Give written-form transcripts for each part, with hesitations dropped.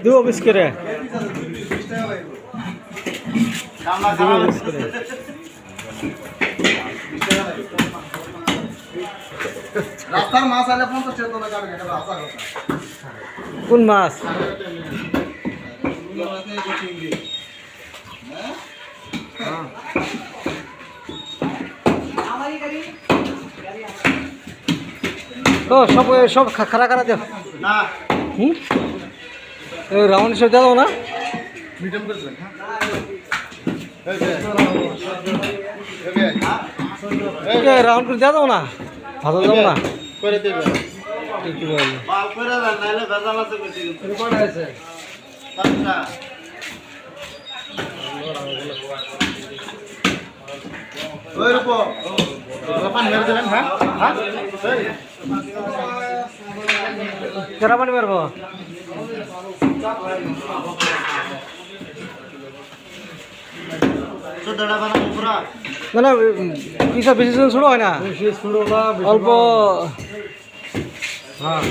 দিব 20 করে রাস্তার মাছ আলে 50 টাকা তোলা যাবে এটা আশা কথা কোন মাছ তো সব খারা খারা দেও না রাউন্ড সব দাও না মিডিয়াম করে দেন রাউন্ড করে দাও না ভালো দাও না করে দেবে কি বলে বাল করে দেন নাইলে ভেজাল আছে বেশি কিন্তু কোন আছে আচ্ছা ওই রূপ পানি মেরে দেবেন হ্যাঁ হ্যাঁ কেরা পানি মারবো ছোটটা বানাবো পুরা না না কিসব বেশি ছোটো হয় না অল্প হ্যাঁ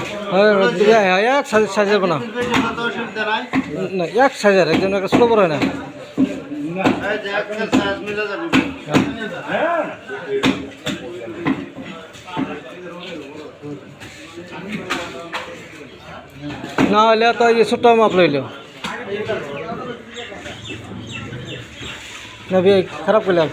এক সাইজের বানা না এক সাইজের একজন একটা ছোটো বড় হয় না না হলে তো এই ছোট্ট মাপ লইল না খারাপ করলাম